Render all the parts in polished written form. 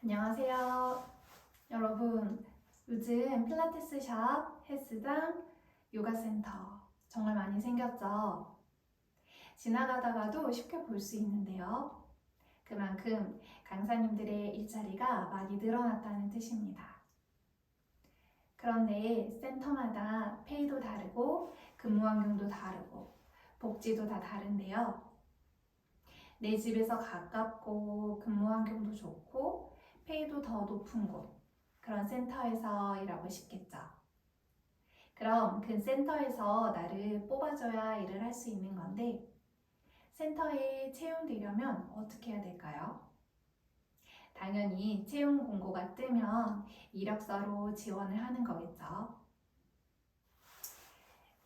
안녕하세요. 여러분, 요즘 필라테스 샵, 헬스장, 요가센터 정말 많이 생겼죠? 지나가다가도 쉽게 볼 수 있는데요. 그만큼 강사님들의 일자리가 많이 늘어났다는 뜻입니다. 그런데 센터마다 페이도 다르고 근무 환경도 다르고 복지도 다 다른데요. 내 집에서 가깝고 근무 환경도 좋고 페이도 더 높은 곳, 그런 센터에서 일하고 싶겠죠. 그럼 그 센터에서 나를 뽑아줘야 일을 할 수 있는 건데 센터에 채용되려면 어떻게 해야 될까요? 당연히 채용 공고가 뜨면 이력서로 지원을 하는 거겠죠.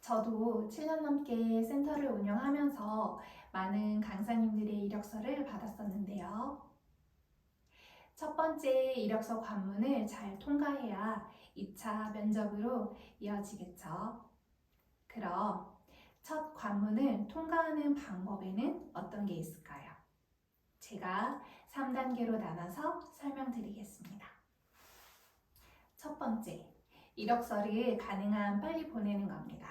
저도 7년 넘게 센터를 운영하면서 많은 강사님들의 이력서를 받았었는데요. 첫 번째 이력서 관문을 잘 통과해야 2차 면접으로 이어지겠죠. 그럼 첫 관문을 통과하는 방법에는 어떤 게 있을까요? 제가 3단계로 나눠서 설명드리겠습니다. 첫 번째, 이력서를 가능한 빨리 보내는 겁니다.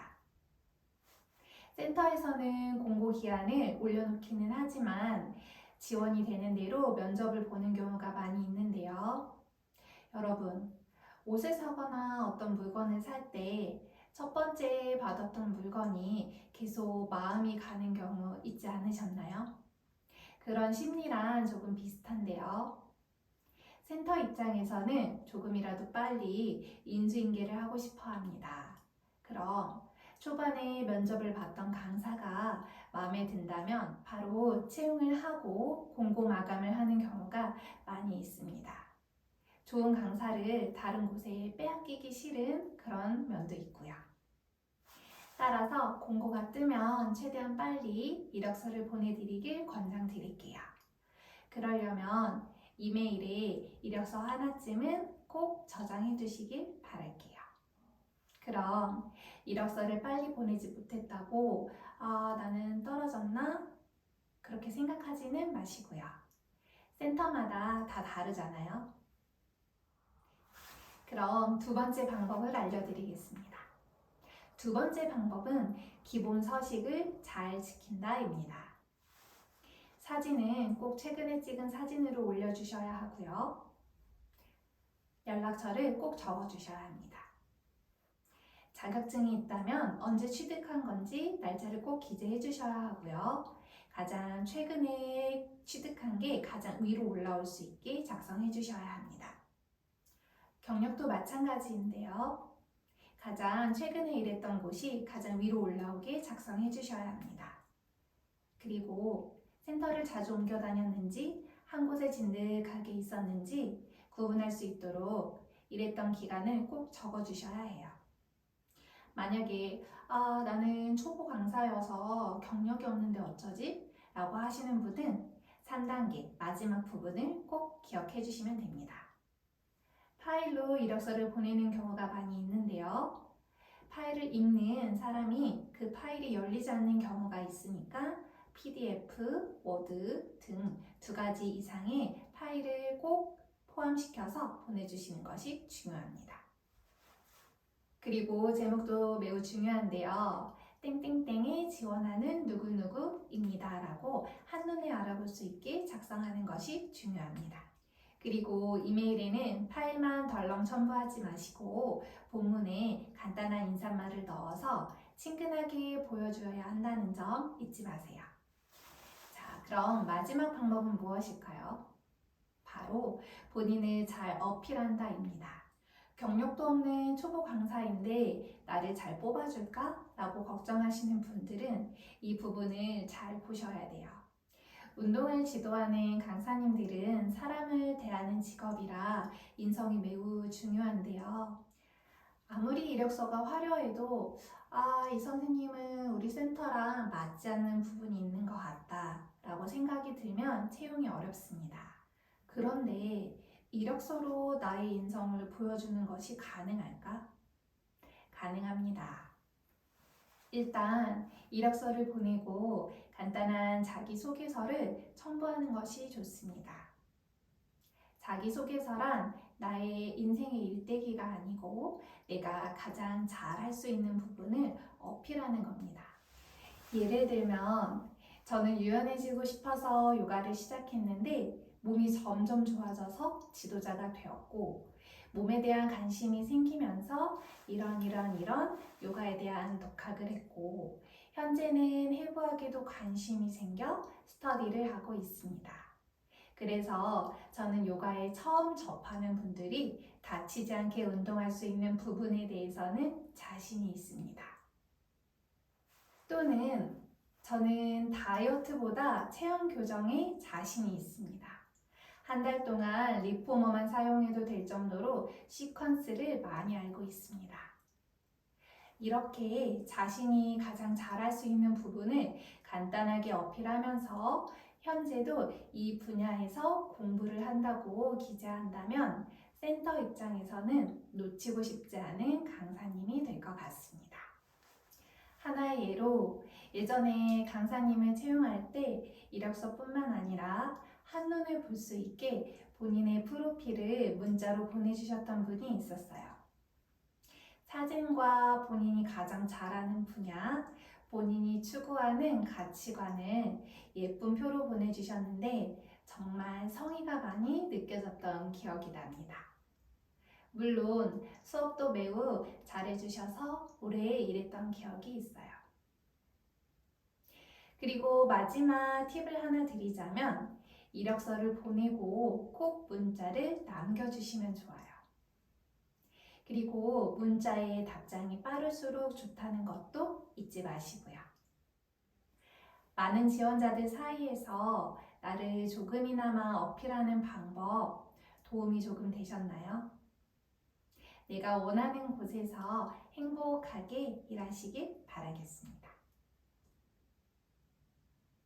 센터에서는 공고 기한을 올려놓기는 하지만 지원이 되는 대로 면접을 보는 경우가 많이 있는데요. 여러분, 옷을 사거나 어떤 물건을 살 때 첫 번째 받았던 물건이 계속 마음이 가는 경우 있지 않으셨나요? 그런 심리랑 조금 비슷한데요. 센터 입장에서는 조금이라도 빨리 인수인계를 하고 싶어 합니다. 그럼 초반에 면접을 봤던 강사가 마음에 든다면 바로 채용을 하고 공고 마감을 하는 경우가 많이 있습니다. 좋은 강사를 다른 곳에 빼앗기기 싫은 그런 면도 있고요. 따라서 공고가 뜨면 최대한 빨리 이력서를 보내드리길 권장드릴게요. 그러려면 이메일에 이력서 하나쯤은 꼭 저장해 두시길 바랄게요. 그럼 이력서를 빨리 보내지 못했다고 나는 떨어졌나? 그렇게 생각하지는 마시고요. 센터마다 다 다르잖아요. 그럼 두 번째 방법을 알려드리겠습니다. 두 번째 방법은 기본 서식을 잘 지킨다입니다. 사진은 꼭 최근에 찍은 사진으로 올려주셔야 하고요. 연락처를 꼭 적어주셔야 합니다. 자격증이 있다면 언제 취득한 건지 날짜를 꼭 기재해 주셔야 하고요. 가장 최근에 취득한 게 가장 위로 올라올 수 있게 작성해 주셔야 합니다. 경력도 마찬가지인데요. 가장 최근에 일했던 곳이 가장 위로 올라오게 작성해 주셔야 합니다. 그리고 센터를 자주 옮겨 다녔는지 한 곳에 진득하게 있었는지 구분할 수 있도록 일했던 기간을 꼭 적어 주셔야 해요. 만약에 나는 초보 강사여서 경력이 없는데 어쩌지? 라고 하시는 분은 3단계 마지막 부분을 꼭 기억해 주시면 됩니다. 파일로 이력서를 보내는 경우가 많이 있는데요. 파일을 읽는 사람이 그 파일이 열리지 않는 경우가 있으니까 PDF, 워드 등 2가지 이상의 파일을 꼭 포함시켜서 보내주시는 것이 중요합니다. 그리고 제목도 매우 중요한데요. 땡땡땡에 지원하는 누구누구입니다 라고 한눈에 알아볼 수 있게 작성하는 것이 중요합니다. 그리고 이메일에는 파일만 덜렁 첨부하지 마시고 본문에 간단한 인사말을 넣어서 친근하게 보여줘야 한다는 점 잊지 마세요. 자, 그럼 마지막 방법은 무엇일까요? 바로 본인을 잘 어필한다입니다. 경력도 없는 초보 강사인데 나를 잘 뽑아줄까? 라고 걱정하시는 분들은 이 부분을 잘 보셔야 돼요. 운동을 지도하는 강사님들은 사람을 대하는 직업이라 인성이 매우 중요한데요. 아무리 이력서가 화려해도 이 선생님은 우리 센터랑 맞지 않는 부분이 있는 것 같다 라고 생각이 들면 채용이 어렵습니다. 그런데 이력서로 나의 인성을 보여주는 것이 가능할까? 가능합니다. 일단 이력서를 보내고 간단한 자기소개서를 첨부하는 것이 좋습니다. 자기소개서란 나의 인생의 일대기가 아니고 내가 가장 잘할 수 있는 부분을 어필하는 겁니다. 예를 들면 저는 유연해지고 싶어서 요가를 시작했는데 몸이 점점 좋아져서 지도자가 되었고 몸에 대한 관심이 생기면서 이런 요가에 대한 독학을 했고 현재는 해부학에도 관심이 생겨 스터디를 하고 있습니다. 그래서 저는 요가에 처음 접하는 분들이 다치지 않게 운동할 수 있는 부분에 대해서는 자신이 있습니다. 또는 저는 다이어트보다 체형 교정에 자신이 있습니다. 한 달 동안 리포머만 사용해도 될 정도로 시퀀스를 많이 알고 있습니다. 이렇게 자신이 가장 잘할 수 있는 부분을 간단하게 어필하면서 현재도 이 분야에서 공부를 한다고 기재한다면 센터 입장에서는 놓치고 싶지 않은 강사님이 될 것 같습니다. 하나의 예로 예전에 강사님을 채용할 때 이력서뿐만 아니라 한눈에 볼 수 있게 본인의 프로필을 문자로 보내주셨던 분이 있었어요. 사진과 본인이 가장 잘하는 분야, 본인이 추구하는 가치관을 예쁜 표로 보내주셨는데 정말 성의가 많이 느껴졌던 기억이 납니다. 물론 수업도 매우 잘해주셔서 오래 일했던 기억이 있어요. 그리고 마지막 팁을 하나 드리자면 이력서를 보내고 꼭 문자를 남겨주시면 좋아요. 그리고 문자의 답장이 빠를수록 좋다는 것도 잊지 마시고요. 많은 지원자들 사이에서 나를 조금이나마 어필하는 방법 도움이 조금 되셨나요? 내가 원하는 곳에서 행복하게 일하시길 바라겠습니다.